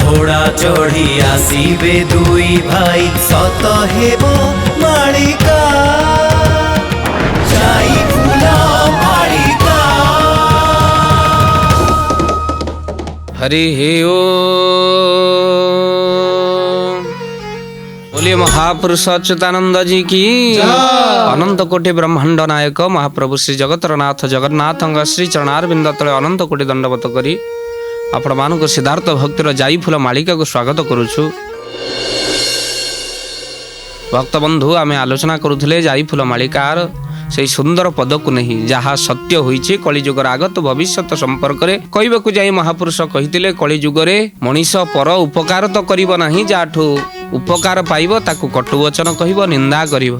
घोड़ा चढ़ी आसीबे दुई भाई सत हेबो मालिका जाई फूला मालिका। हरि ओ बोलिए महापुरुष अच्युतानंद जी की। अनंत कोटि ब्रह्मांड नायक महाप्रभु श्री जगतर नाथ जगन्नाथ श्री चरणारविंद तले अनंत कोटि दंडवत करी आपण मानक सिद्धार्थ भक्तिर जाई फूल मालिका को स्वागत करुछु। भक्त बंधु आमे आलोचना करुथिले जाई फूल मालिकार से सुंदर पद को नहीं जहाँ सत्य होइछि कलिजुगर आगत भविष्यत संपर्क में कहबाकू जाई महापुरुष कहिथिले कलिजुगरे मनीष पर उपकार तो करिबो नाही जाठू उपकार पाइबो ताकू कटु वचन कहिबो निंदा करिबो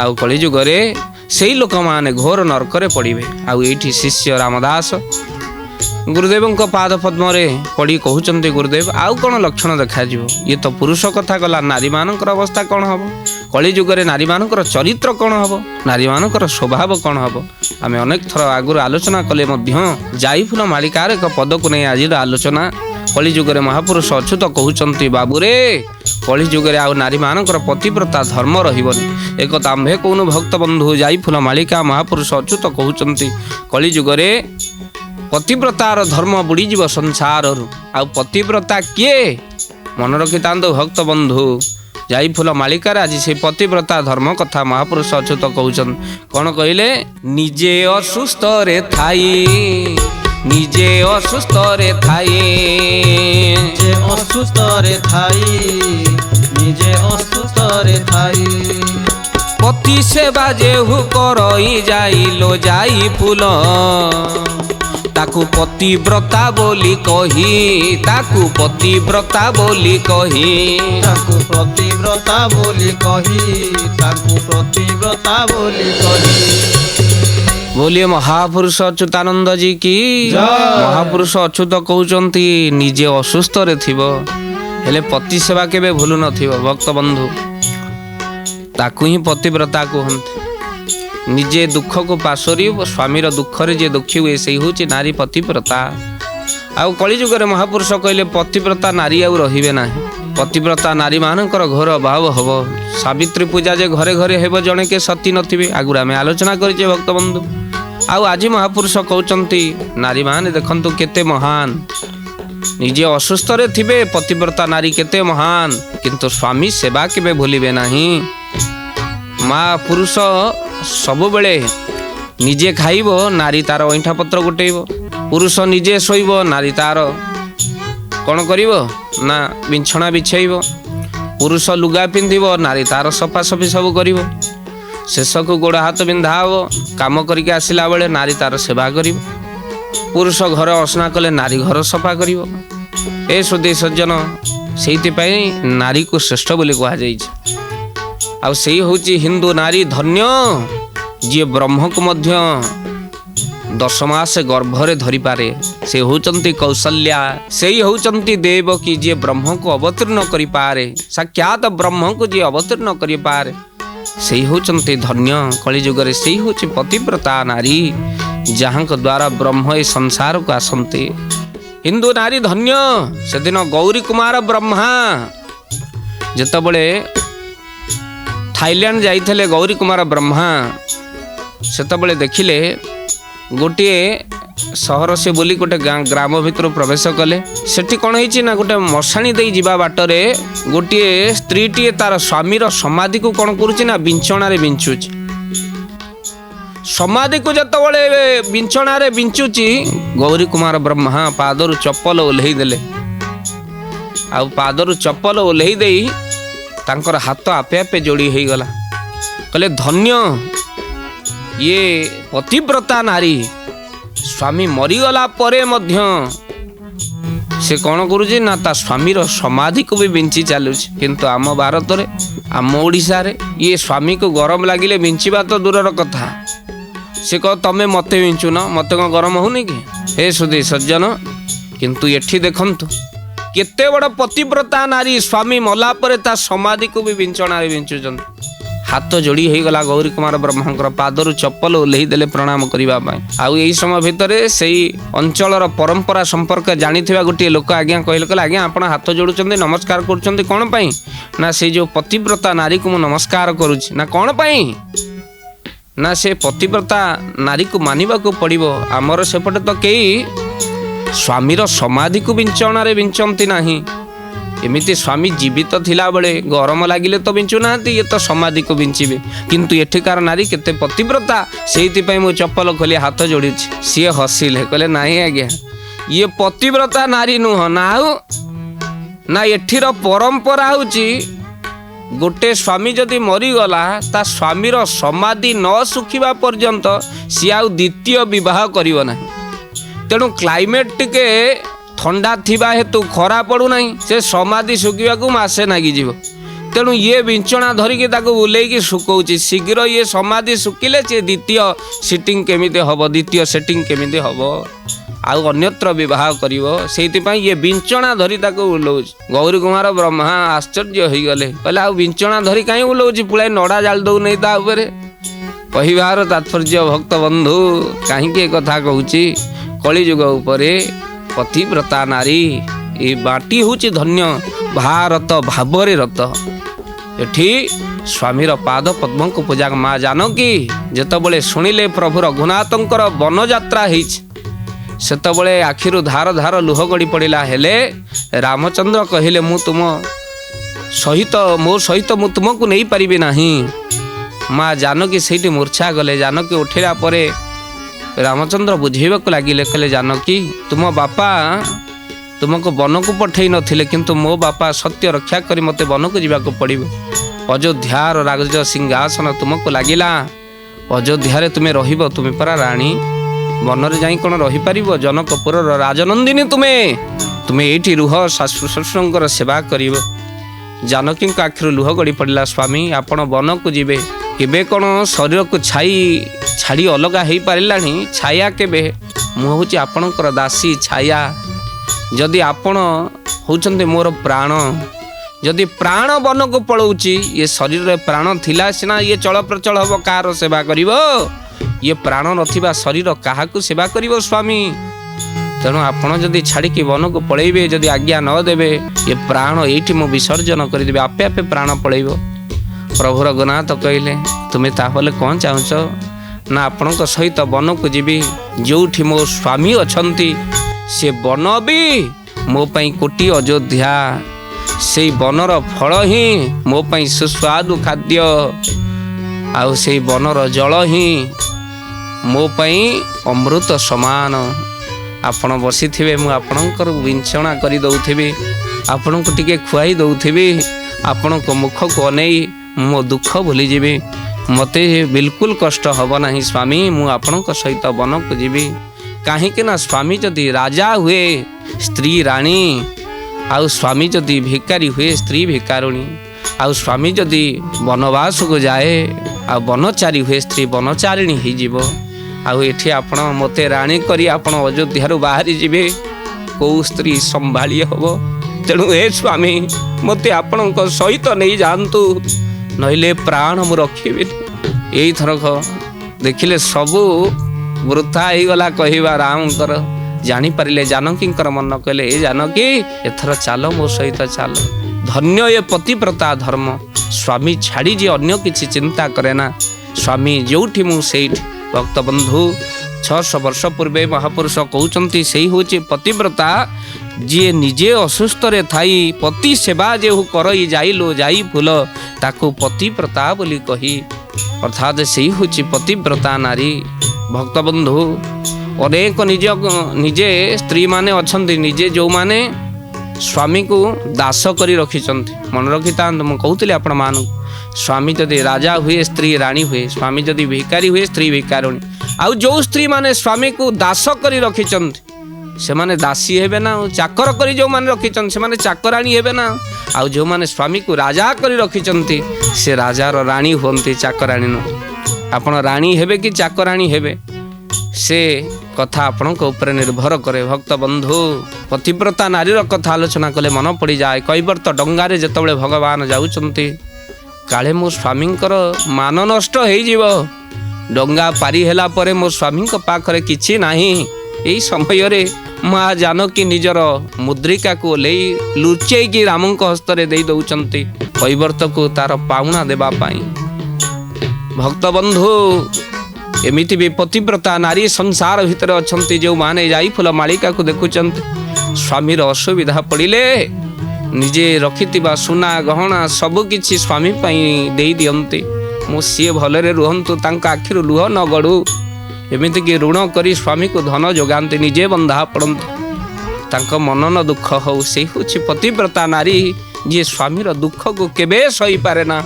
आउ कलिजुगरे सेई लोक माने घोर नरकरे पड़िबे। आउ एठी शिष्य रामदास गुरुदेव पाद पद्म पढ़ी कहते गुरुदेव आउ कौन लक्षण देखा ये तो पुरुष कथा गला नारी मानकर अवस्था कौन हम कलिजुगर नारी मानकर चरित्र कौन हम नारी मानकर स्वभाव कौन हम आम अनेक थर आगुरी आलोचना कले जाई फूल मालिकार एक पद को नहीं आज आलोचना कलिजुगर महापुरुष अच्युत कहते बाबूरे कलिजुगर आउ नारी मानकर पतिव्रता धर्म रहिबनी एक आम्भे कौन भक्त बंधु जाई फूल मालिका महापुरुष अच्युत कहते कलिजुगरे पतिव्रतार धर्म बुड़ीज संसार आ पतिव्रता किए मन रखी था भक्त बंधु जाई फूल मालिकार आज से पतिव्रता धर्म कथा महापुरुष अच्युत कहउछन कौन कहले निजे असुस्थ रे थाई निजे असुस्थ रे थाई निजे असुस्थ रे थाई निजे असुस्थ रे थाई पति सेवा जेहु करई जाइलो जाई फूल ताकू पतिव्रता बोली कही ताकू पतिव्रता बोली कही ताकू पतिव्रता बोली कही ताकू पतिव्रता बोली कही। बोलिए महापुरुष अच्युतानंद जी की। महापुरुष अच्युत कहउचंती निजे असुस्थ रे थिबो हेले पति सेवा केबे भूलु नथिबो भक्त बंधु ताकू ही पतिव्रता कहंती निजे दुख को पासरी स्वामीर दुख रे जे दुखी हुए से हूँ नारी पतिव्रता। आउ कलिजुगर महापुरुष कहले पतिव्रता नारी आउ रहिबे नाही पतिव्रता नारी मानकर घोर अभाव हब सावित्री पूजा जे घरे घरे हेब जणे के सती नथिबे आगुरा में आलोचना करिचे भक्त बंधु। आउ आज महापुरुष कहउचंती नारी माने देखंतु केते महान निजे असुस्थ रे थिबे पतिव्रता नारी केते महान किंतु स्वामी सेवा केबे भूलिबे नाही। माँ पुरुष सबु बेले निजे खाइबो नारी तार ऐठा पत्र गुटेइबो पुरुष निजे शोइबो नारी तार कौन करिबो ना बिछଣା बिछेइबो पुरुष लुगा पिंधिबो नारी तार सफा सफी सब करिबो शेष को गोड़ हाथ बिंधा हबो काम करके आसिला बेले नारी तार सेवा करिबो पुरुष घर असना कले नारी घर सफा करिबो ए सुधी सज्जन सेइति पई नारी को श्रेष्ठ बोली कहा जाइछ। आउ सेई होची हिंदू नारी धन्य जी ब्रह्म को मध्य 10 मास गर्भरे धरी पारे से होचंती कौशल्या से होचंती देवकी जी ब्रह्म को अवतीर्ण करि पारे साक्षात ब्रह्म को जी अवतीर्ण करि पारे से होचंती धन्य कलिजुगरे से होची पतिव्रता नारी जहाँ को द्वारा ब्रह्म ए संसार को आसंती हिंदू नारी धन्य। से दिन गौरी कुमार ब्रह्मा जेतबळे थाईलैंड जाइथिले गौरी कुमार ब्रह्मा सेतबळे देखिले गोटे सहर से बोली गोटे ग्राम भितर प्रवेश कले सेठी कौन होइछि ना गोटे मशाणी दे जीवा बाटरे गोटे स्त्रीटीए तार स्वामीर समाधि को कौन करुछि ना बिंछणारे बिंचुछि समाधि को जतबळे बिंछणारे बिंचुछि गौरी कुमार ब्रह्मा पादरु चप्पल ओल्हेई देले आ पादरु चप्पल ओल्हेई देई तांकर हाथ आपे आपे जोड़ी हो गला कहले धन्य ये पतिव्रता नारी स्वामी मरीगला परे मध्य से कौन करुचे ना ता स्वामीर समाधि को भी बिंची चलुच किंतु आम भारत रे आम ओडिशा रे ये स्वामी को गरम लगिले बिंचवा तो दूरर कथा से कह तमें मते बिंचु न मते कौन गरम होनी कि हे सुधी सज्जन किंतु एठी देखंतु केते बड़ पतिव्रता नारी स्वामी मला परे ता समाधि को भी बिंचणारे बिंचुचंती ହାତ ଯୋଡ଼ି ହୋଇଗଲା ଗୌରୀ କୁମାର ବ୍ରହ୍ମାଙ୍କର ପାଦରୁ ଚପଲ ଓହ୍ଲେଇ ଦେଲେ ପ୍ରଣାମ କରିବା ପାଇଁ। ଆଉ ଏଇ ସମୟ ଭିତରେ ସେଇ ଅଞ୍ଚଳର ପରମ୍ପରା ସମ୍ପର୍କ ଜାଣିଥିବା ଗୋଟିଏ ଲୋକ ଆଜ୍ଞା କହିଲେ ଆଜ୍ଞା ଆପଣ ହାତ ଯୋଡ଼ୁଛନ୍ତି ନମସ୍କାର କରୁଛନ୍ତି କ'ଣ ପାଇଁ? ନା ସେଇ ଯେଉଁ ପତିବ୍ରତା ନାରୀକୁ ମୁଁ ନମସ୍କାର କରୁଛି। ନା କ'ଣ ପାଇଁ? ନା ସେ ପତିବ୍ରତା ନାରୀକୁ ମାନିବାକୁ ପଡ଼ିବ। ଆମର ସେପଟେ ତ କେହି ସ୍ୱାମୀର ସମାଧିକୁ ବିଞ୍ଚଣାରେ ବିଞ୍ଚନ୍ତି ନାହିଁ। ଏମିତି ସ୍ୱାମୀ ଜୀବିତ ଥିଲାବେଳେ ଗରମ ଲାଗିଲେ ତ ବିଞ୍ଚୁନାହାନ୍ତି, ଇଏ ତ ସମାଧିକୁ ବିଞ୍ଚିବେ। କିନ୍ତୁ ଏଠିକାର ନାରୀ କେତେ ପତିବ୍ରତା, ସେଇଥିପାଇଁ ମୁଁ ଚପଲ ଖୋଲି ହାତ ଯୋଡ଼ିଛି। ସିଏ ହସିଲେ, କହିଲେ ନାହିଁ ଆଜ୍ଞା ଇଏ ପତିବ୍ରତା ନାରୀ ନୁହଁ। ନା ଆଉ ନା ଏଠିର ପରମ୍ପରା ହେଉଛି ଗୋଟେ ସ୍ୱାମୀ ଯଦି ମରିଗଲା ତା ସ୍ୱାମୀର ସମାଧି ନ ଶୁଖିବା ପର୍ଯ୍ୟନ୍ତ ସିଏ ଆଉ ଦ୍ୱିତୀୟ ବିବାହ କରିବ ନାହିଁ। ତେଣୁ କ୍ଲାଇମେଟ୍ ଟିକେ ଥଣ୍ଡା ଥିବା ହେତୁ ଖରା ପଡ଼ୁନାହିଁ, ସେ ସମାଧି ଶୁଖିବାକୁ ମାସେ ଲାଗିଯିବ। ତେଣୁ ଇଏ ବିଞ୍ଚଣା ଧରିକି ତାକୁ ବୁଲେଇକି ଶୁକଉଛି। ଶୀଘ୍ର ଇଏ ସମାଧି ଶୁଖିଲେ ସିଏ ଦ୍ୱିତୀୟ ସିଟିଂ କେମିତି ହେବ, ଦ୍ୱିତୀୟ ସେଟିଂ କେମିତି ହେବ, ଆଉ ଅନ୍ୟତ୍ର ବିବାହ କରିବ। ସେଇଥିପାଇଁ ଇଏ ବିଞ୍ଚଣା ଧରି ତାକୁ ବୁଲଉଛି। ଗୌରୀ କୁମାର ବ୍ରହ୍ମା ଆଶ୍ଚର୍ଯ୍ୟ ହୋଇଗଲେ, କହିଲେ ଆଉ ବିଞ୍ଚଣା ଧରି କାହିଁ ବୁଲଉଛି, ପୁଳାଏ ନଡ଼ା ଜାଳି ଦେଉନେଇ ତା ଉପରେ। କହିବାର ତାତ୍ପର୍ଯ୍ୟ ଭକ୍ତ ବନ୍ଧୁ କାହିଁକି ଏ କଥା କହୁଛି, କଳିଯୁଗ ଉପରେ ପତିବ୍ରତା ନାରୀ ଏ ବାଟି ହେଉଛି ଧନ୍ୟ, ଭାରତ ଭାବରେ ରତ। ଏଠି ସ୍ୱାମୀର ପାଦ ପଦ୍ମଙ୍କୁ ପୂଜା। ମା ଜାନକୀ ଯେତେବେଳେ ଶୁଣିଲେ ପ୍ରଭୁ ରଘୁନାଥଙ୍କର ବନଯାତ୍ରା ହେଇଛି, ସେତେବେଳେ ଆଖିରୁ ଧାର ଧାର ଲୁହ ଗଡ଼ି ପଡ଼ିଲା। ହେଲେ ରାମଚନ୍ଦ୍ର କହିଲେ ମୋ ସହିତ ମୁଁ ତୁମକୁ ନେଇପାରିବି ନାହିଁ। ମା ଜାନକୀ ସେଇଠି ମୂର୍ଚ୍ଛା ଗଲେ। ଜାନକୀ ଉଠିଲା ପରେ ରାମଚନ୍ଦ୍ର ବୁଝେଇବାକୁ ଲାଗିଲେ, କହିଲେ ଜାନକୀ ତୁମ ବାପା ତୁମକୁ ବନକୁ ପଠେଇ ନଥିଲେ, କିନ୍ତୁ ମୋ ବାପା ସତ୍ୟ ରକ୍ଷା କରି ମୋତେ ବନକୁ ଯିବାକୁ ପଡ଼ିବ। ଅଯୋଧ୍ୟାର ରାଜ ସିଂହାସନ ତୁମକୁ ଲାଗିଲା, ଅଯୋଧ୍ୟାରେ ତୁମେ ରହିବ। ତୁମେ ପରା ରାଣୀ, ବନରେ ଯାଇ କ'ଣ ରହିପାରିବ? ଜନକପୁରର ରାଜନନ୍ଦିନୀ ତୁମେ ଏଇଠି ରୁହ, ଶାଶୁ ଶ୍ୱଶୁରଙ୍କର ସେବା କରିବ। ଜାନକୀଙ୍କ ଆଖିରୁ ଲୁହ ଗଡ଼ି ପଡ଼ିଲା। ସ୍ୱାମୀ ଆପଣ ବନକୁ ଯିବେ, କେବେ କ'ଣ ଶରୀରକୁ ଛାଡ଼ି ଅଲଗା ହେଇପାରିଲାଣି? ଛାୟା କେବେ? ମୁଁ ହେଉଛି ଆପଣଙ୍କର ଦାସୀ ଛାୟା। ଯଦି ଆପଣ ହେଉଛନ୍ତି ମୋର ପ୍ରାଣ, ଯଦି ପ୍ରାଣ ବନକୁ ପଳାଉଛି, ଇଏ ଶରୀରରେ ପ୍ରାଣ ଥିଲା ସିନା ଇଏ ଚଳପ୍ରଚଳ ହେବ, କାହାର ସେବା କରିବ? ଇଏ ପ୍ରାଣ ନଥିବା ଶରୀର କାହାକୁ ସେବା କରିବ ସ୍ୱାମୀ? ତେଣୁ ଆପଣ ଯଦି ଛାଡ଼ିକି ବନକୁ ପଳେଇବେ, ଯଦି ଆଜ୍ଞା ନ ଦେବେ, ଏ ପ୍ରାଣ ଏଇଠି ମୁଁ ବିସର୍ଜନ କରିଦେବି, ଆପେ ଆପେ ପ୍ରାଣ ପଳେଇବ। ପ୍ରଭୁ ରଘୁନାଥ କହିଲେ ତୁମେ ତାହେଲେ କ'ଣ ଚାହୁଁଛ? ନା ଆପଣଙ୍କ ସହିତ ବନକୁ ଯିବି, ଯେଉଁଠି ମୋ ସ୍ୱାମୀ ଅଛନ୍ତି ସେ ବନ ବି ମୋ ପାଇଁ କୋଟି ଅଯୋଧ୍ୟା। ସେଇ ବନର ଫଳ ହିଁ ମୋ ପାଇଁ ସୁସ୍ୱାଦୁ ଖାଦ୍ୟ, ଆଉ ସେଇ ବନର ଜଳ ହିଁ ମୋ ପାଇଁ ଅମୃତ ସମାନ। ଆପଣ ବସିଥିବେ, ମୁଁ ଆପଣଙ୍କର ବିଞ୍ଚଣା କରି ଦେଉଥିବି, ଆପଣଙ୍କୁ ଟିକେ ଖୁଆଇ ଦେଉଥିବି, ଆପଣଙ୍କ ମୁଖକୁ ଅନେଇ ମୋ ଦୁଃଖ ଭୁଲିଯିବି। ମୋତେ ବିଲକୁଲ କଷ୍ଟ ହେବ ନାହିଁ ସ୍ୱାମୀ, ମୁଁ ଆପଣଙ୍କ ସହିତ ବନକୁ ଯିବି। କାହିଁକି ନା ସ୍ୱାମୀ ଯଦି ରାଜା ହୁଏ ସ୍ତ୍ରୀ ରାଣୀ, ଆଉ ସ୍ୱାମୀ ଯଦି ଭିକାରୀ ହୁଏ ସ୍ତ୍ରୀ ଭିକାରୁଣୀ, ଆଉ ସ୍ୱାମୀ ଯଦି ବନବାସକୁ ଯାଏ ଆଉ ବନଚାରୀ ହୁଏ ସ୍ତ୍ରୀ ବନଚାରିଣୀ ହେଇଯିବ। ଆଉ ଏଠି ଆପଣ ମୋତେ ରାଣୀ କରି ଆପଣ ଅଯୋଧ୍ୟାରୁ ବାହାରି ଯିବେ, କେଉଁ ସ୍ତ୍ରୀ ସମ୍ଭାଳି ହେବ? ତେଣୁ ଏ ସ୍ୱାମୀ ମୋତେ ଆପଣଙ୍କ ସହିତ ନେଇଯାଆନ୍ତୁ, ନହେଲେ ପ୍ରାଣ ମୁଁ ରଖିବିନି। ଏଇଥରକ ଦେଖିଲେ ସବୁ ବୃଥା ହେଇଗଲା କହିବା ରାମଙ୍କର। ଜାଣିପାରିଲେ ଜାନକୀଙ୍କର ମନ, କହିଲେ ଏ ଜାନକୀ ଏଥର ଚାଲ ମୋ ସହିତ ଚାଲ। ଧନ୍ୟ ଏ ପତିବ୍ରତା ଧର୍ମ, ସ୍ୱାମୀ ଛାଡ଼ି ଯିଏ ଅନ୍ୟ କିଛି ଚିନ୍ତା କରେ ନା, ସ୍ୱାମୀ ଯେଉଁଠି ମୁଁ ସେଇଠି। ଭକ୍ତବନ୍ଧୁ 600 ବର୍ଷ ପୂର୍ବେ ମହାପୁରୁଷ କହୁଛନ୍ତି ସେଇ ହେଉଛି ପତିବ୍ରତା, ଯିଏ ନିଜେ ଅସୁସ୍ଥରେ ଥାଇ ପତି ସେବା ଯେଉଁ କରଇ ଯାଇଲୋ ଯାଇ ଫୁଲ, ତାକୁ ପତିବ୍ରତା ବୋଲି କହି, ଅର୍ଥାତ୍ ସେଇ ହେଉଛି ପତିବ୍ରତା ନାରୀ। ଭକ୍ତବନ୍ଧୁ ଅନେକ ନିଜେ ସ୍ତ୍ରୀମାନେ ଅଛନ୍ତି, ନିଜେ ଯେଉଁମାନେ ସ୍ୱାମୀକୁ ଦାସ କରି ରଖିଛନ୍ତି। ମନେ ରଖିଥାନ୍ତୁ, ମୁଁ କହୁଥିଲି ଆପଣମାନଙ୍କୁ, ସ୍ୱାମୀ ଯଦି ରାଜା ହୁଏ ସ୍ତ୍ରୀ ରାଣୀ ହୁଏ, ସ୍ୱାମୀ ଯଦି ଭିକାରୀ ହୁଏ ସ୍ତ୍ରୀ ଭିକାରୁଣୀ। ଆଉ ଯେଉଁ ସ୍ତ୍ରୀମାନେ ସ୍ୱାମୀକୁ ଦାସ କରି ରଖିଛନ୍ତି ସେମାନେ ଦାସୀ ହେବେ ନା, ଚାକର କରି ଯେଉଁମାନେ ରଖିଛନ୍ତି ସେମାନେ ଚାକରାଣୀ ହେବେ ନା। ଆଉ ଯେଉଁମାନେ ସ୍ୱାମୀକୁ ରାଜା କରି ରଖିଛନ୍ତି ସେ ରାଜାର ରାଣୀ ହୁଅନ୍ତି, ଚାକରାଣୀ ନୁହଁ। ଆପଣ ରାଣୀ ହେବେ କି ଚାକରାଣୀ ହେବେ ସେ କଥା ଆପଣଙ୍କ ଉପରେ ନିର୍ଭର କରେ। ଭକ୍ତବନ୍ଧୁ ପତିବ୍ରତା ନାରୀର କଥା ଆଲୋଚନା କଲେ ମନେ ପଡ଼ିଯାଏ, କୈବର୍ତ୍ତ ଡଙ୍ଗାରେ ଯେତେବେଳେ ଭଗବାନ ଯାଉଛନ୍ତି, କାଳେ ମୋ ସ୍ୱାମୀଙ୍କର ମାନ ନଷ୍ଟ ହେଇଯିବ। ଡଙ୍ଗା ପାରି ହେଲା ପରେ ମୋ ସ୍ୱାମୀଙ୍କ ପାଖରେ କିଛି ନାହିଁ। ଏଇ ସମୟରେ ମା ଜାନକୀ ନିଜର ମୁଦ୍ରିକାକୁ ଓହ୍ଲେଇ ଲୁଚେଇକି ରାମଙ୍କ ହସ୍ତରେ ଦେଇ ଦଉଛନ୍ତି କୈବର୍ତ୍ତକୁ ତାର ପାଉଣା ଦେବା ପାଇଁ। ଭକ୍ତବନ୍ଧୁ, ଏମିତି ବି ପତିବ୍ରତା ନାରୀ ସଂସାର ଭିତରେ ଅଛନ୍ତି ଯେଉଁମାନେ ଯାଇ ଫୁଲ ମାଳିକାକୁ ଦେଖୁଛନ୍ତି। ସ୍ୱାମୀର ଅସୁବିଧା ପଡ଼ିଲେ ନିଜେ ରଖିଥିବା ସୁନା ଗହଣା ସବୁ କିଛି ସ୍ୱାମୀ ପାଇଁ ଦେଇ ଦିଅନ୍ତି। ମୁଁ ସିଏ ଭଲରେ ରୁହନ୍ତୁ, ତାଙ୍କ ଆଖିରୁ ଲୁହ ନ ଗଡ଼ୁ, ଏମିତିକି ଋଣ କରି ସ୍ୱାମୀକୁ ଧନ ଯୋଗାନ୍ତି, ନିଜେ ବନ୍ଧା ପଡ଼ନ୍ତି, ତାଙ୍କ ମନ ନ ଦୁଃଖ ହଉ। ସେଇ ହେଉଛି ପତିବ୍ରତା ନାରୀ, ଯିଏ ସ୍ୱାମୀର ଦୁଃଖକୁ କେବେ ସହିପାରେ ନା,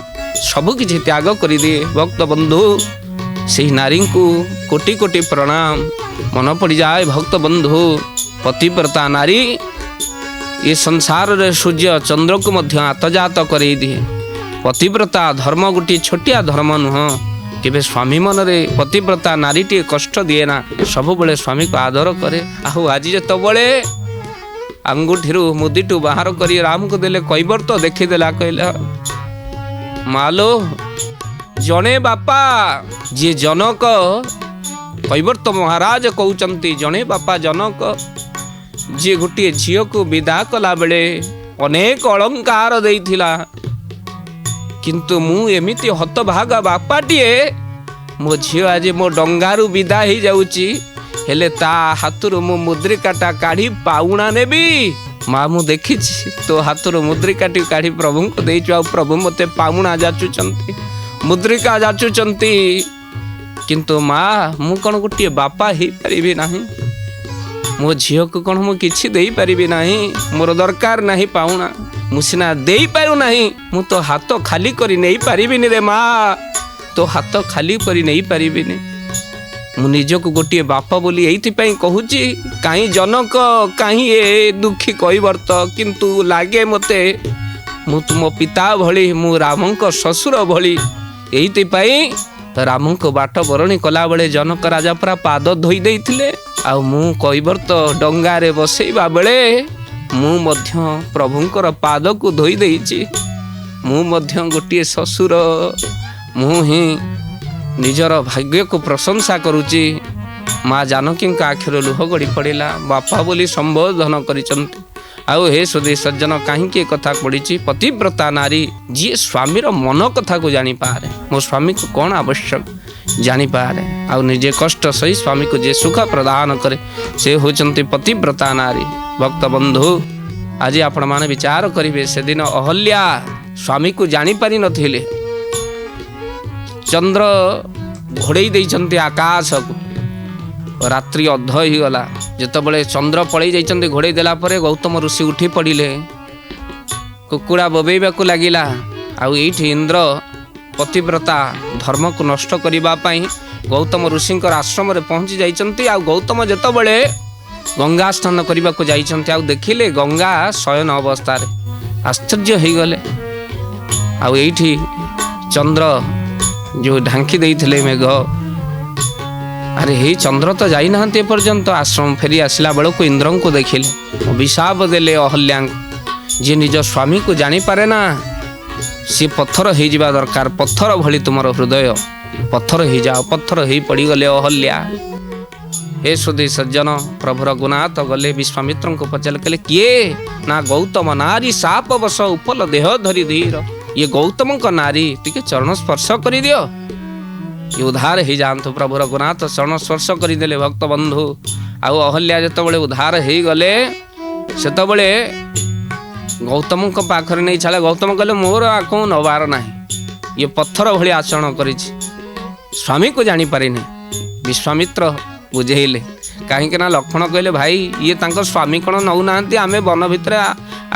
ସବୁକିଛି ତ୍ୟାଗ କରିଦିଏ। ଭକ୍ତବନ୍ଧୁ, ସେହି ନାରୀଙ୍କୁ କୋଟି କୋଟି ପ୍ରଣାମ। ମନ ପଡ଼ିଯାଏ ଭକ୍ତବନ୍ଧୁ, ପତିବ୍ରତା ନାରୀ ଏ ସଂସାରରେ ସୂର୍ଯ୍ୟ ଚନ୍ଦ୍ରକୁ ମଧ୍ୟ ଆତଜାତ କରେଇ ଦିଏ। ପତିବ୍ରତା ଧର୍ମ ଗୋଟିଏ ଛୋଟିଆ ଧର୍ମ ନୁହଁ। କେବେ ସ୍ୱାମୀ ମନରେ ପତିବ୍ରତା ନାରୀଟିଏ କଷ୍ଟ ଦିଏ ନା, ସବୁବେଳେ ସ୍ୱାମୀକୁ ଆଦର କରେ। ଆଉ ଆଜି ଯେତେବେଳେ ଆଙ୍ଗୁଠିରୁ ମୁଦିଟୁ ବାହାର କରି ରାମକୁ ଦେଲେ, କୈବର୍ତ୍ତ ଦେଖିଦେଲା, କହିଲା ମାଲୋ, ଜଣେ ବାପା ଯିଏ ଜନକ, କୈବର୍ତ୍ତ ମହାରାଜ କହୁଛନ୍ତି, ଜଣେ ବାପା ଜନକ ଯିଏ ଗୋଟିଏ ଝିଅକୁ ବିଦା କଲା ବେଳେ ଅନେକ ଅଳଙ୍କାର ଦେଇଥିଲା, କିନ୍ତୁ ମୁଁ ଏମିତି ହତଭାଗା ବାପାଟିଏ, ମୋ ଝିଅ ଆଜି ମୋ ଡଙ୍ଗାରୁ ବିଦା ହେଇଯାଉଛି, ହେଲେ ତା ହାତରୁ ମୁଁ ମୁଦ୍ରିକାଟା କାଢ଼ି ପାଉଣା ନେବି। ମା, ମୁଁ ଦେଖିଛି ତୋ ହାତରୁ ମୁଦ୍ରିକାଟି କାଢ଼ି ପ୍ରଭୁଙ୍କୁ ଦେଇଛୁ, ଆଉ ପ୍ରଭୁ ମୋତେ ପାଉଣା ଯାଚୁଛନ୍ତି, ମୁଦ୍ରିକା ଯାଚୁଛନ୍ତି, କିନ୍ତୁ ମା, ମୁଁ କ'ଣ ଗୋଟିଏ ବାପା ହେଇପାରିବି ନାହିଁ? ମୋ ଝିଅକୁ କ'ଣ ମୁଁ କିଛି ଦେଇପାରିବି ନାହିଁ? ମୋର ଦରକାର ନାହିଁ ପାଉଣା, ମୁଁ ସିନା ଦେଇପାରୁନାହିଁ, ମୁଁ ତ ହାତ ଖାଲି କରି ନେଇପାରିବିନି ରେ ମା, ତୋ ହାତ ଖାଲି କରି ନେଇପାରିବିନି। ମୁଁ ନିଜକୁ ଗୋଟିଏ ବାପ ବୋଲି ଏଇଥିପାଇଁ କହୁଛି, କାହିଁ ଜନକ, କାହିଁ ଏ ଦୁଃଖୀ କୈବର୍ତ୍ତ, କିନ୍ତୁ ଲାଗେ ମୋତେ ମୁଁ ତୁମ ପିତା ଭଳି, ମୁଁ ରାମଙ୍କ ଶ୍ୱଶୁର ଭଳି। ଏଇଥିପାଇଁ ରାମଙ୍କୁ ବାଟ ବରଣୀ କଲାବେଳେ ଜନକ ରାଜା ପୁରା ପାଦ ଧୋଇ ଦେଇଥିଲେ, ଆଉ ମୁଁ କୈବର୍ତ୍ତ ଡଙ୍ଗାରେ ବସେଇବା ବେଳେ ମୁଁ ମଧ୍ୟ ପ୍ରଭୁଙ୍କର ପାଦକୁ ଧୋଇ ଦେଇଛି। ମୁଁ ମଧ୍ୟ ଗୋଟିଏ ଶ୍ୱଶୁର, ମୁଁ ହିଁ ନିଜର ଭାଗ୍ୟକୁ ପ୍ରଶଂସା କରୁଛି। ମା ଜାନକୀଙ୍କ ଆଖିରୁ ଲୁହ ଗଡ଼ି ପଡ଼ିଲା, ବାପା ବୋଲି ସମ୍ବୋଧନ କରିଛନ୍ତି। ଆଉ ହେ ସୁଧୀ ସଜ୍ଜନ, କାହିଁକି ଏ କଥା ପଡ଼ିଛି? ପତିବ୍ରତା ନାରୀ ଯିଏ ସ୍ୱାମୀର ମନ କଥାକୁ ଜାଣିପାରେ, ମୋ ସ୍ୱାମୀକୁ କ'ଣ ଆବଶ୍ୟକ ଜାଣିପାରେ, ଆଉ ନିଜେ କଷ୍ଟ ସହି ସ୍ୱାମୀକୁ ଯିଏ ସୁଖ ପ୍ରଦାନ କରେ, ସେ ହେଉଛନ୍ତି ପତିବ୍ରତା ନାରୀ। ଭକ୍ତବନ୍ଧୁ, ଆଜି ଆପଣମାନେ ବିଚାର କରିବେ, ସେଦିନ ଅହଲ୍ୟା ସ୍ୱାମୀକୁ ଜାଣିପାରି ନଥିଲେ, ଚନ୍ଦ୍ର ଘୋଡ଼େଇ ଦେଇଛନ୍ତି ଆକାଶକୁ, ରାତ୍ରି ଅଧ ହେଇଗଲା। ଯେତେବେଳେ ଚନ୍ଦ୍ର ପଳେଇ ଯାଇଛନ୍ତି ଘୋଡ଼େଇ ଦେଲା ପରେ ଗୌତମ ଋଷି ଉଠି ପଡ଼ିଲେ, କୁକୁଡ଼ା ବୋବେଇବାକୁ ଲାଗିଲା। ଆଉ ଏଇଠି ଇନ୍ଦ୍ର ପତିବ୍ରତା ଧର୍ମକୁ ନଷ୍ଟ କରିବା ପାଇଁ ଗୌତମ ଋଷିଙ୍କର ଆଶ୍ରମରେ ପହଞ୍ଚି ଯାଇଛନ୍ତି। ଆଉ ଗୌତମ ଯେତେବେଳେ ଗଙ୍ଗା ସ୍ନାନ କରିବାକୁ ଯାଇଛନ୍ତି, ଆଉ ଦେଖିଲେ ଗଙ୍ଗା ଶୟନ ଅବସ୍ଥାରେ, ଆଶ୍ଚର୍ଯ୍ୟ ହେଇଗଲେ। ଆଉ ଏଇଠି ଚନ୍ଦ୍ର ଯେଉଁ ଢାଙ୍କି ଦେଇଥିଲେ ମେଘ, ଆରେ ହେଇ ଚନ୍ଦ୍ର ତ ଯାଇନାହାନ୍ତି ଏପର୍ଯ୍ୟନ୍ତ। ଆଶ୍ରମ ଫେରି ଆସିଲା ବେଳକୁ ଇନ୍ଦ୍ରଙ୍କୁ ଦେଖିଲେ, ଅଭିଶାପ ଦେଲେ ଅହଲ୍ୟାଙ୍କୁ, ଯିଏ ନିଜ ସ୍ୱାମୀକୁ ଜାଣିପାରେ ନା, ସିଏ ପଥର ହେଇଯିବା ଦରକାର। ପଥର ଭଳି ତୁମର ହୃଦୟ, ପଥର ହେଇଯାଅ। ପଥର ହେଇ ପଡ଼ିଗଲେ ଅହଲ୍ୟା। ହେ ସୁଧୀ ସଜ୍ଜନ, ପ୍ରଭୁ ରଘୁନାଥ ଗଲେ ବିଶ୍ୱାମିତ୍ରଙ୍କୁ ପଚାରିଲେ, କହିଲେ କିଏ? ନା ଗୌତମ ନାରୀ ସାପ ବସ ଉପଲ ଦେହ ଧରି ଧୀର। ଇଏ ଗୌତମଙ୍କ ନାରୀ, ଟିକେ ଚରଣ ସ୍ପର୍ଶ କରିଦିଅ, ଇଏ ଉଦ୍ଧାର ହେଇଯାଆନ୍ତୁ। ପ୍ରଭୁ ରଘୁନାଥ ଚରଣ ସ୍ପର୍ଶ କରିଦେଲେ। ଭକ୍ତବନ୍ଧୁ, ଆଉ ଅହଲ୍ୟା ଯେତେବେଳେ ଉଦ୍ଧାର ହେଇଗଲେ, ସେତେବେଳେ ଗୌତମଙ୍କ ପାଖରେ ନେଇ ଛାଡ଼ିଲେ। ଗୌତମ କହିଲେ, ମୋର ଆକୁ ନେବାର ନାହିଁ, ଇଏ ପଥର ଭଳି ଆଚରଣ କରିଛି, ସ୍ୱାମୀକୁ ଜାଣିପାରିନି। ବିଶ୍ୱାମିତ୍ର ବୁଝେଇଲେ, କାହିଁକି ନା ଲକ୍ଷ୍ମଣ କହିଲେ, ଭାଇ ଇଏ ତାଙ୍କ ସ୍ୱାମୀ କ'ଣ ନେଉନାହାନ୍ତି? ଆମେ ବନ ଭିତରେ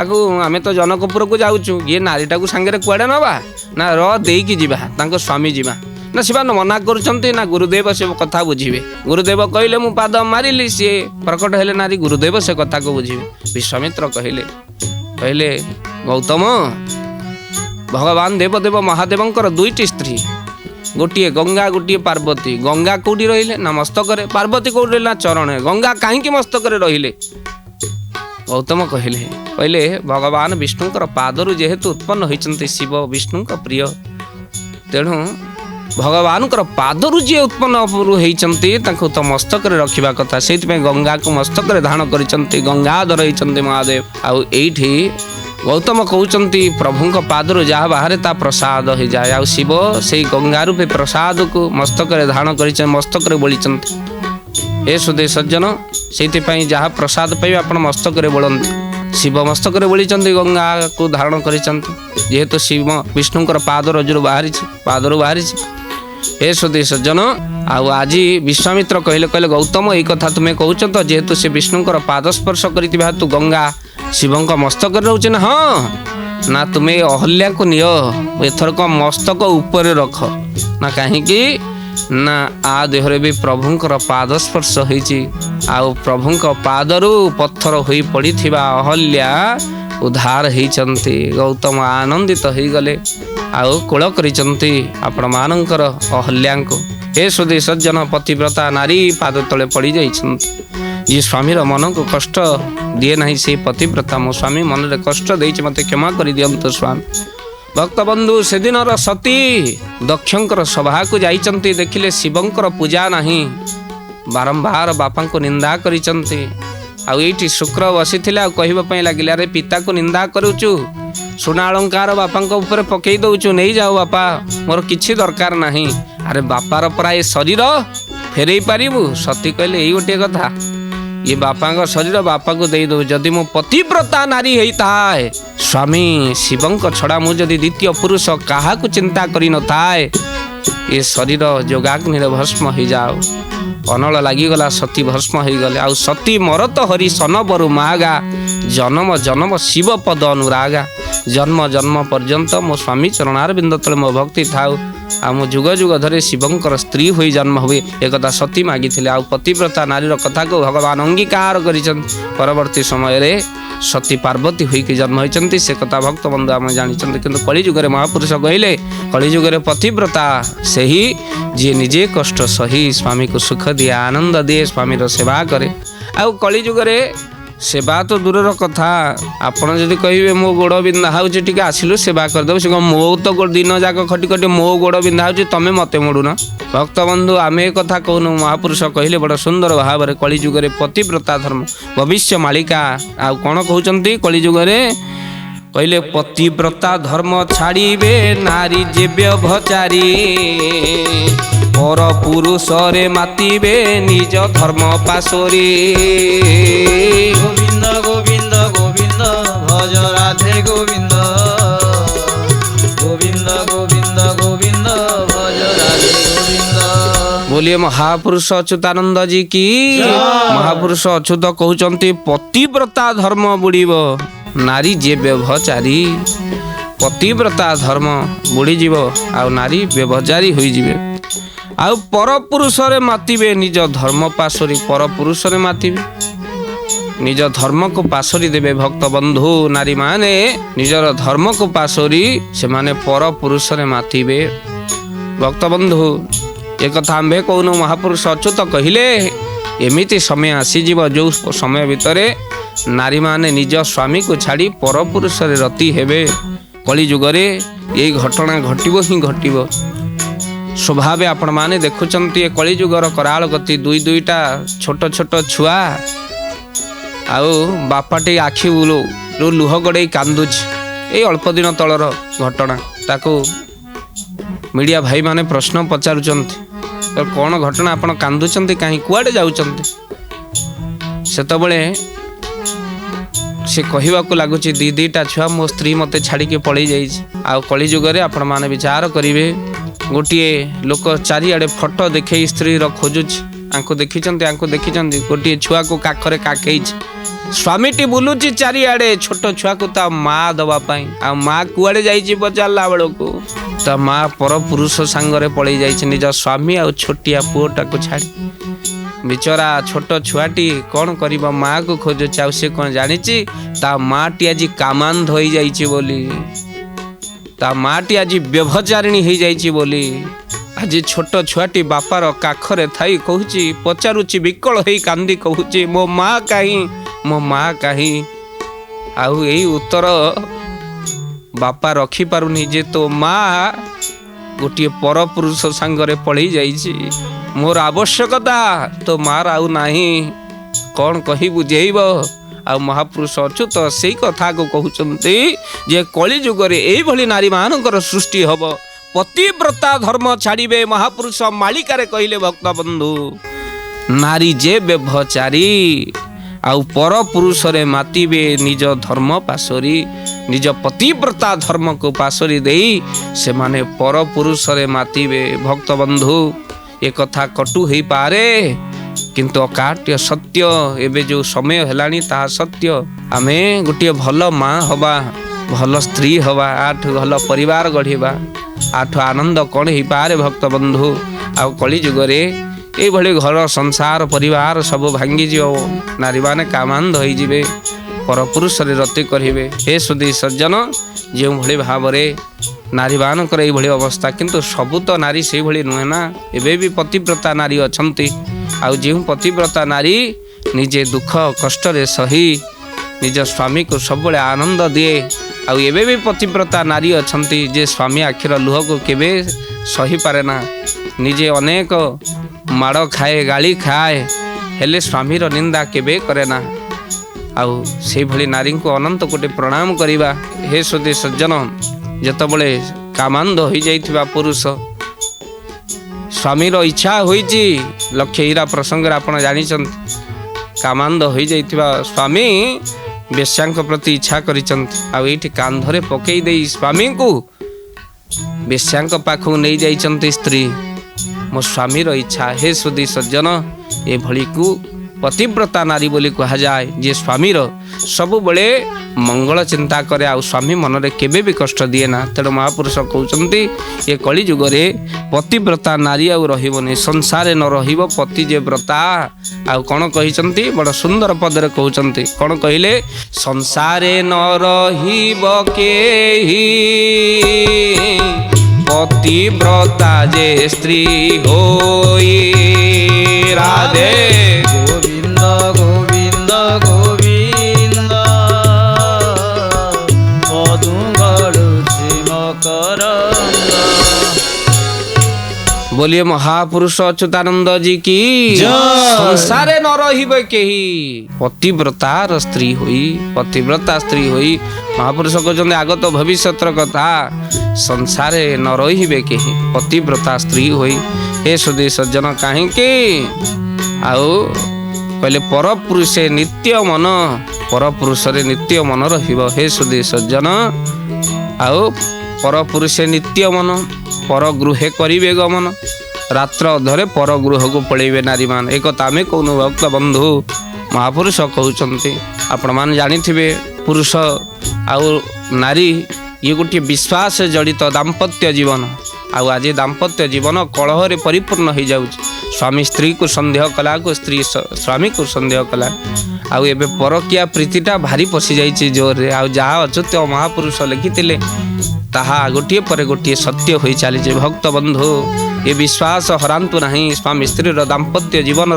ଆକୁ, ଆମେ ତ ଜନକପୁରକୁ ଯାଉଛୁ, ଇଏ ନାରୀଟାକୁ ସାଙ୍ଗରେ କୁଆଡ଼େ ନେବା? ନା ର ଦେଇକି ଯିବା, ତାଙ୍କ ସ୍ୱାମୀ ଯିବା। ନା ସେ ମନା କରୁଛନ୍ତି, ନା ଗୁରୁଦେବ ସେ କଥା ବୁଝିବେ। ଗୁରୁଦେବ କହିଲେ, ମୁଁ ପାଦ ମାରିଲି, ସିଏ ପ୍ରକଟ ହେଲେ ନାରୀ, ଗୁରୁଦେବ ସେ କଥାକୁ ବୁଝିବେ। ବିଶ୍ୱାମିତ୍ର କହିଲେ ଗୌତମ, ଭଗବାନ ଦେବଦେବ ମହାଦେବଙ୍କର ଦୁଇଟି ସ୍ତ୍ରୀ, ଗୋଟିଏ ଗଙ୍ଗା, ଗୋଟିଏ ପାର୍ବତୀ। ଗଙ୍ଗା କୋଉଠି ରହିଲେ? ନା ମସ୍ତକରେ। ପାର୍ବତୀ କୋଉଠି ରହିଲେ? ନା ଚରଣରେ। ଗଙ୍ଗା କାହିଁକି ମସ୍ତକରେ ରହିଲେ? ଗୌତମ କହିଲେ ଭଗବାନ ବିଷ୍ଣୁଙ୍କର ପାଦରୁ ଯେହେତୁ ଉତ୍ପନ୍ନ ହୋଇଛନ୍ତି, ଶିବ ବିଷ୍ଣୁଙ୍କ ପ୍ରିୟ, ତେଣୁ ଭଗବାନଙ୍କର ପାଦରୁ ଯିଏ ଉତ୍ପନ୍ନ ହେଇଛନ୍ତି ତାଙ୍କୁ ତ ମସ୍ତକରେ ରଖିବା କଥା। ସେଇଥିପାଇଁ ଗଙ୍ଗାକୁ ମସ୍ତକରେ ଧାରଣ କରିଛନ୍ତି, ଗଙ୍ଗାଧର ହେଇଛନ୍ତି ମହାଦେବ। ଆଉ ଏଇଠି ଗୌତମ କହୁଛନ୍ତି ପ୍ରଭୁଙ୍କ ପାଦରୁ ଯାହା ବାହାରେ ତା ପ୍ରସାଦ ହେଇଯାଏ। ଆଉ ଶିବ ସେଇ ଗଙ୍ଗା ରୂପେ ପ୍ରସାଦକୁ ମସ୍ତକରେ ଧାରଣ କରିଛନ୍ତି, ମସ୍ତକରେ ବୋଳିଛନ୍ତି। ଏ ସୁଧେ ସଜ୍ଜନ, ସେଇଥିପାଇଁ ଯାହା ପ୍ରସାଦ ପାଇବେ ଆପଣ ମସ୍ତକରେ ବୋଳନ୍ତି। ଶିବ ମସ୍ତକରେ ବୋଳିଛନ୍ତି, ଗଙ୍ଗାକୁ ଧାରଣ କରିଛନ୍ତି, ଯେହେତୁ ଶିବ ବିଷ୍ଣୁଙ୍କର ପାଦ ରଜରୁ ବାହାରିଛି। ଏ ସୁଧୀ ସଜ୍ଜନ, ଆଉ ଆଜି ବିଶ୍ୱାମିତ୍ର କହିଲେ ଗୌତମ ଏଇ କଥା ତୁମେ କହୁଛ ତ, ଯେହେତୁ ସେ ବିଷ୍ଣୁଙ୍କର ପାଦ ସ୍ପର୍ଶ କରିଥିବା ହେତୁ ଗଙ୍ଗା ଶିବଙ୍କ ମସ୍ତକରେ ରହୁଛି ନା? ହଁ ନା, ତୁମେ ଅହଲ୍ୟାକୁ ନିଅ, ଏଥରକ ମସ୍ତକ ଉପରେ ରଖ ନା। କାହିଁକି ନା ଆ ଦେହରେ ବି ପ୍ରଭୁଙ୍କର ପାଦ ସ୍ପର୍ଶ ହେଇଛି। ଆଉ ପ୍ରଭୁଙ୍କ ପାଦରୁ ପଥର ହୋଇ ପଡ଼ିଥିବା ଅହଲ୍ୟା ଉଦ୍ଧାର ହେଇଛନ୍ତି। ଗୌତମ ଆନନ୍ଦିତ ହେଇଗଲେ, ଆଉ କୋଳ କରିଛନ୍ତି ଆପଣମାନଙ୍କର ଅହଲ୍ୟାଙ୍କୁ। ଏ ସୁଧୀ ସଜ୍ଜନ, ପତିବ୍ରତା ନାରୀ ପାଦ ତଳେ ପଡ଼ିଯାଇଛନ୍ତି। ଯିଏ ସ୍ୱାମୀର ମନକୁ କଷ୍ଟ ଦିଏ ନାହିଁ ସେଇ ପତିବ୍ରତା। ମୋ ସ୍ୱାମୀ ମନରେ କଷ୍ଟ ଦେଇଛି, ମୋତେ କ୍ଷମା କରିଦିଅନ୍ତୁ ସ୍ୱାମୀ। ଭକ୍ତବନ୍ଧୁ, ସେଦିନର ସତୀ ଦକ୍ଷଙ୍କର ସଭାକୁ ଯାଇଛନ୍ତି, ଦେଖିଲେ ଶିବଙ୍କର ପୂଜା ନାହିଁ, ବାରମ୍ବାର ବାପାଙ୍କୁ ନିନ୍ଦା କରିଛନ୍ତି। ଆଉ ଏଇଠି ଶୁକ୍ର ବସିଥିଲେ, ଆଉ କହିବା ପାଇଁ ଲାଗିଲେ, ଆରେ ପିତାକୁ ନିନ୍ଦା କରୁଛୁ, ସୁନା ଅଳଙ୍କାର ବାପାଙ୍କ ଉପରେ ପକେଇ ଦଉଛୁ, ନେଇଯାଉ ବାପା, ମୋର କିଛି ଦରକାର ନାହିଁ। ଆରେ ବାପାର ପରା ଏ ଶରୀର ଫେରେଇ ପାରିବୁ? ସତୀ କହିଲେ ଏଇ ଗୋଟିଏ କଥା, ଇଏ ବାପାଙ୍କ ଶରୀର ବାପାକୁ ଦେଇଦଉ। ଯଦି ମୁଁ ପତିବ୍ରତା ନାରୀ ହେଇଥାଏ, ସ୍ୱାମୀ ଶିବଙ୍କ ଛଡ଼ା ମୁଁ ଯଦି ଦ୍ୱିତୀୟ ପୁରୁଷ କାହାକୁ ଚିନ୍ତା କରିନଥାଏ, ଏ ଶରୀର ଯୋଗାଗ୍ନିରେ ଭସ୍ମ ହେଇଯାଉ। ଅନଳ ଲାଗିଗଲା, ସତୀ ଭସ୍ମ ହେଇଗଲେ। ଆଉ ସତୀ ମରତ ହରି ସନବରୁ ମାଗା, ଜନମ ଜନମ ଶିବ ପଦ ଅନୁରାଗା। ଜନ୍ମ ଜନ୍ମ ପର୍ଯ୍ୟନ୍ତ ମୋ ସ୍ୱାମୀ ଚରଣାରବିନ୍ଦ ତଳେ ମୋ ଭକ୍ତି ଥାଉ, ଆଉ ମୁଁ ଯୁଗ ଯୁଗ ଧରି ଶିବଙ୍କର ସ୍ତ୍ରୀ ହୋଇ ଜନ୍ମ ହୁଏ, ଏକଥା ସତୀ ମାଗିଥିଲେ। ଆଉ ପତିବ୍ରତା ନାରୀର କଥାକୁ ଭଗବାନ ଅଙ୍ଗୀକାର କରିଛନ୍ତି। ପରବର୍ତ୍ତୀ ସମୟରେ ସତୀ ପାର୍ବତୀ ହୋଇକି ଜନ୍ମ ହୋଇଛନ୍ତି, ସେ କଥା ଭକ୍ତବନ୍ଧୁ ଆମେ ଜାଣିଛନ୍ତି। କିନ୍ତୁ କଳିଯୁଗରେ ମହାପୁରୁଷ କହିଲେ, କଳିଯୁଗରେ ପତିବ୍ରତା ସେହି ଯିଏ ନିଜେ କଷ୍ଟ ସହି ସ୍ୱାମୀକୁ ସୁଖ ଦିଏ, ଆନନ୍ଦ ଦିଏ, ସ୍ୱାମୀର ସେବା କରେ। ଆଉ କଳିଯୁଗରେ ସେବା ତ ଦୂରର କଥା, ଆପଣ ଯଦି କହିବେ ମୋ ଗୋଡ଼ ବିନ୍ଧା ହେଉଛି, ଟିକେ ଆସିଲୁ ସେବା କରିଦେବୁ, ସେ ମୋ ତ ଦିନ ଯାକ ଖଟି ଖଟି ମୋ ଗୋଡ଼ ବିନ୍ଧା ହେଉଛି, ତମେ ମୋତେ ମୋଡ଼ୁନ। ଭକ୍ତବନ୍ଧୁ, ଆମେ ଏ କଥା କହୁନୁ, ମହାପୁରୁଷ କହିଲେ ବଡ଼ ସୁନ୍ଦର ଭାବରେ, କଳିଯୁଗରେ ପତିବ୍ରତା ଧର୍ମ ଭବିଷ୍ୟ ମାଳିକା। ଆଉ କ'ଣ କହୁଛନ୍ତି କଳିଯୁଗରେ? କହିଲେ ପତିବ୍ରତା ଧର୍ମ ଛାଡ଼ିବେ ନାରୀ ଯେ ବ୍ୟଭଚାରୀ, ପର ପୁରୁଷରେ ମାତିବେ ନିଜ ଧର୍ମ ପାଶୋରି। ଗୋବିନ୍ଦ ଗୋବିନ୍ଦ ଗୋବିନ୍ଦ ଭଜ ରାଧେ ଗୋବିନ୍ଦ, ଗୋବିନ୍ଦ ଗୋବିନ୍ଦ ଗୋବିନ୍ଦ ଭଜ ରାଧେ ଗୋବିନ୍ଦ। बोलिए महापुरुष अच्युतानंद जी की। महापुरुष अच्युत कहते पतिव्रता धर्म बुड़ीब नारी जे व्यभचारी, पतिव्रता धर्म बुड़ीजीव आ नारी व्यभचारी होइजिवे। आ परपुरुष रे मातिबे निज धर्म पाशोरी, परपुरुष रे मातिबे निज धर्म को पाशोरी देवे। भक्त बंधु नारी माने निजर धर्म को पाशोरी से माने परपुरुष रे मातिबे। भक्त बंधु एक कथा आम्भे कहूनु, महापुरुष अच्युत कहिले एमिति समय आसीजिव जो समय भितर नारी माने निज स्वामी को छाड़ी परपुरुष रे रति हेबे। कली जुगरे ये घटना घटिबो ही घटिबो। स्वभाव आपण माने देखुचंती ए कली जुगर कराल गति, दुई दुईटा छोट छोट छुआ आउ बापाटे आखि लुह गड़े कांदुच। ए अल्प दिन तलर घटना, ताकू मीडिया भाई माने प्रश्न पचारुचंती, कौन घटना आपण कांदुचंती, कहीं कुआडे जाउचंती? सेतबेले से कहवाक लगुच दी दीटा छुआ मो स्त्री मते छाड़ी के पलि जाइछि। आ कली जुगरे आपण माने विचार करिवे, गोटे लोक चारिआडे फोटो देखे स्त्री रो खोजुछ, आंको देखिचंती गोटे छुआ को काखरे काखेइछि, स्वामीटी बुलुची चारिआडे छोट छुआ को ता माँ दवा पाई। आ माँ कुआडे जाइछि पचारला बेलको ता माँ पर पुरुष सांगरे पलि जाइछि निज स्वामी आ छोटिया पुओटा को छाड़ी। बिचरा छोट छुआटी कौन करिब, माँ को खोजुछि। आ से कौन जानिछि ता माँटी आज कामांध होई जाइछि बोली, ता माँटी आज व्यभचारिणी हो जाइछि बोली। आज छोट छुआटी बापार काखरे थाई कहूची, पचारुची विकल होई कांदी कहूची, मो माँ कहीं, मो माँ कहीं। आउ यही उत्तर बापा रखी पारुनी जे तो माँ ଗୋଟିଏ ପର ପୁରୁଷ ସାଙ୍ଗରେ ପଳେଇ ଯାଇଛି। ମୋର ଆବଶ୍ୟକତା ତ ମାର ଆଉ ନାହିଁ, କ'ଣ କହି ବୁଝେଇବ? ଆଉ ମହାପୁରୁଷ ଅଚ୍ୟୁତ ସେଇ କଥାକୁ କହୁଛନ୍ତି ଯେ କଳି ଯୁଗରେ ଏଇଭଳି ନାରୀମାନଙ୍କର ସୃଷ୍ଟି ହବ। ପତିବ୍ରତା ଧର୍ମ ଛାଡ଼ିବେ। ମହାପୁରୁଷ ମାଳିକାରେ କହିଲେ ଭକ୍ତ ବନ୍ଧୁ, ନାରୀ ଯେ ବ୍ୟବଚାରୀ ଆଉ ପର ପୁରୁଷରେ ମାତିବେ ନିଜ ଧର୍ମ ପାଶୋରି। ନିଜ ପତିବ୍ରତା ଧର୍ମକୁ ପାଶୋରି ଦେଇ ସେମାନେ ପର ପୁରୁଷରେ ମାତିବେ। ଭକ୍ତ ବନ୍ଧୁ, ଏ କଥା କଟୁ ହେଇପାରେ କିନ୍ତୁ ଅକାଟ୍ୟ ସତ୍ୟ। ଏବେ ଯେଉଁ ସମୟ ହେଲାଣି ତାହା ସତ୍ୟ। ଆମେ ଗୋଟିଏ ଭଲ ମା ହବା, ଭଲ ସ୍ତ୍ରୀ ହବା, ଆଠୁ ଭଲ ପରିବାର ଗଢ଼ିବା, ଆଠୁ ଆନନ୍ଦ କ'ଣ ହେଇପାରେ ଭକ୍ତ ବନ୍ଧୁ? ଆଉ କଳି ଯୁଗରେ ଏଇଭଳି ଘର ସଂସାର ପରିବାର ସବୁ ଭାଙ୍ଗିଯିବ। ନାରୀମାନେ କାମାନ୍ଧ ହୋଇଯିବେ, ପରପୁରୁଷରେ ରତି କରିବେ। ହେ ସୁଧୀ ସଜ୍ଜନ, ଯେଉଁଭଳି ଭାବରେ ନାରୀମାନଙ୍କର ଏଇଭଳି ଅବସ୍ଥା, କିନ୍ତୁ ସବୁ ତ ନାରୀ ସେଇଭଳି ନୁହେଁ ନା। ଏବେ ବି ପତିବ୍ରତା ନାରୀ ଅଛନ୍ତି। ଆଉ ଯେଉଁ ପତିବ୍ରତା ନାରୀ ନିଜେ ଦୁଃଖ କଷ୍ଟରେ ସହି ନିଜ ସ୍ୱାମୀକୁ ସବୁବେଳେ ଆନନ୍ଦ ଦିଏ। ଆଉ ଏବେ ବି ପତିବ୍ରତା ନାରୀ ଅଛନ୍ତି ଯେ ସ୍ୱାମୀ ଆଖିର ଲୁହକୁ କେବେ ସହିପାରେ ନା। ନିଜେ ଅନେକ ମାଡ଼ ଖାଏ, ଗାଳି ଖାଏ, ହେଲେ ସ୍ୱାମୀର ନିନ୍ଦା କେବେ କରେ ନା। ଆଉ ସେଇଭଳି ନାରୀଙ୍କୁ ଅନନ୍ତ କୋଟି ପ୍ରଣାମ କରିବା। ହେ ସୁଧୀ ସଜ୍ଜନ, ଯେତେବେଳେ କାମାନ୍ଧ ହୋଇଯାଇଥିବା ପୁରୁଷ, ସ୍ୱାମୀର ଇଚ୍ଛା ହୋଇଛି, ଲକ୍ଷ୍ୟ ହୀରା ପ୍ରସଙ୍ଗରେ ଆପଣ ଜାଣିଛନ୍ତି, କାମାନ୍ଧ ହୋଇଯାଇଥିବା ସ୍ୱାମୀ ବେଶ୍ୟାଙ୍କ ପ୍ରତି ଇଚ୍ଛା କରିଛନ୍ତି। ଆଉ ଏଇଠି କାନ୍ଧରେ ପକେଇ ଦେଇ ସ୍ୱାମୀଙ୍କୁ ବେଶ୍ୟାଙ୍କ ପାଖକୁ ନେଇଯାଇଛନ୍ତି ସ୍ତ୍ରୀ। ମୋ ସ୍ୱାମୀର ଇଚ୍ଛା। ହେ ସୁଧୀ ସଜ୍ଜନ, ଏଭଳିକୁ ପତିବ୍ରତା ନାରୀ ବୋଲି କୁହାଯାଏ, ଯିଏ ସ୍ୱାମୀର ସବୁବେଳେ ମଙ୍ଗଳ ଚିନ୍ତା କରେ ଆଉ ସ୍ୱାମୀ ମନରେ କେବେ ବି କଷ୍ଟ ଦିଏ ନା। ତେଣୁ ମହାପୁରୁଷ କହୁଛନ୍ତି ଏ କଳି ଯୁଗରେ ପତିବ୍ରତା ନାରୀ ଆଉ ରହିବନି, ସଂସାରେ ନ ରହିବ ପତି ଯେ ବ୍ରତା। ଆଉ କ'ଣ କହିଛନ୍ତି? ବଡ଼ ସୁନ୍ଦର ପଦରେ କହୁଛନ୍ତି। କ'ଣ କହିଲେ? ସଂସାରେ ନ ରହିବ କେହି ପତିବ୍ରତା ଯେ ସ୍ତ୍ରୀ ହୋଇ। ରାଧେ ଗୋବିନ୍ଦ ଗୋବିନ୍ଦ ଗୋବିନ୍ଦ ପଦୁଙ୍ଗଳୁଛି ମକରନ୍ଦ। बोलिए महापुरुष अच्युतानंद जी की जय। संसारे न रहिबे केही पतिव्रतार स्त्री होई, पतिव्रता स्त्री होई। महापुरुष कहते आगत भविष्यतर कथा, संसारे न रहिबे केही पतिव्रता स्त्री होई। हे सुधी सज्जन, कहीं आउ कहले पर पुरुषे नित्य मन, पर पुरुषरे नित्य मन रहिब। हे सुधी सज्जन, आउ पर पुरुषे नित्य मन, पर गृहे करिवे गमन, रात्र अधरे पर गृह को पलैबे नारी मान। एक आमे कहूँ भक्त बंधु, महापुरुष कहते आपण मान जानिथिबे, पुरुष आउ नारी ये गोटे विश्वास जड़ित दाम्पत्य जीवन। आउ आज दाम्पत्य जीवन कलहरे परिपूर्ण हो जाउछि। स्वामी स्त्री को संदेह कला को, स्त्री स्वामी को संदेह कला। आउ एबे परकिया प्रीतिटा भारी पशि जाइछि जोर रे। आउ जहाँ अच्युत महापुरुष लिखिथिले ताहा गोटे पर गोटे सत्य हो चली। भक्त बंधु, ये विश्वास हरांतु नहीं। स्वामी स्त्री दाम्पत्य जीवन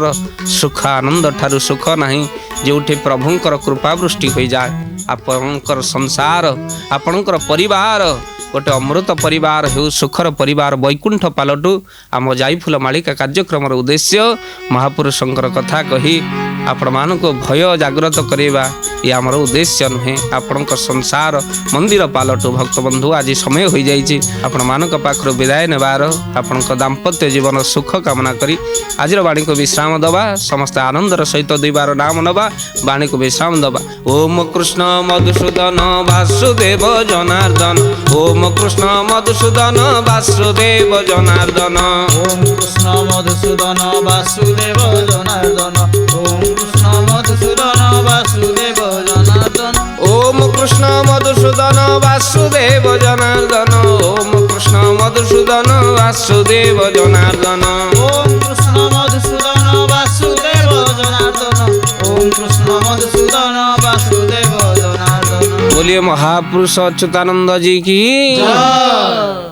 सुख आनंद ठारू सुख नहीं, जोठे प्रभुंकर कृपावृष्टि हो जाए। आपणकर संसार, आपणकर परिवार गोटे अमृत परिवार हो, सुखर परिवार वैकुंठ पालटू। आम जाईफुल मालिका कार्यक्रम उद्देश्य महापुरुषंकर कथा कही आपण मानक भय जागृत करवा, ये आमर उद्देश्य नुहे। आपण संसार मंदिर पालटू। भक्त बंधु, आज समय हो जाइए आपण मानक पाखर विदाय नेबार, आपण दाम्पत्य जीवन सुख कामना करी आज वाणी को विश्राम दबा। समस्त आनंदर सहित दुबार नाम नवा, वाणी को विश्राम दबा। ओम कृष्ण मधुसूदन वासुदेव जनार्दन, ओम कृष्ण मधुसूदन वासुदेव जनार्दन, ओम कृष्ण मधुसूदन वासुदेव जनार्दन, ओम कृष्ण मधुसूदन वासुदेव जनार्दन, ओम कृष्ण मधुसूदन वासुदेव जनार्दन, ओम कृष्ण मधुसूदन वासुदेव जनार्दन, ओम कृष्ण मधुसूदन वासुदेव जनार्दन, ओम कृष्ण मधुसूदन वासुदेव जनार्दन। बोलिए महापुरुष अच्युतानंद जी की जय।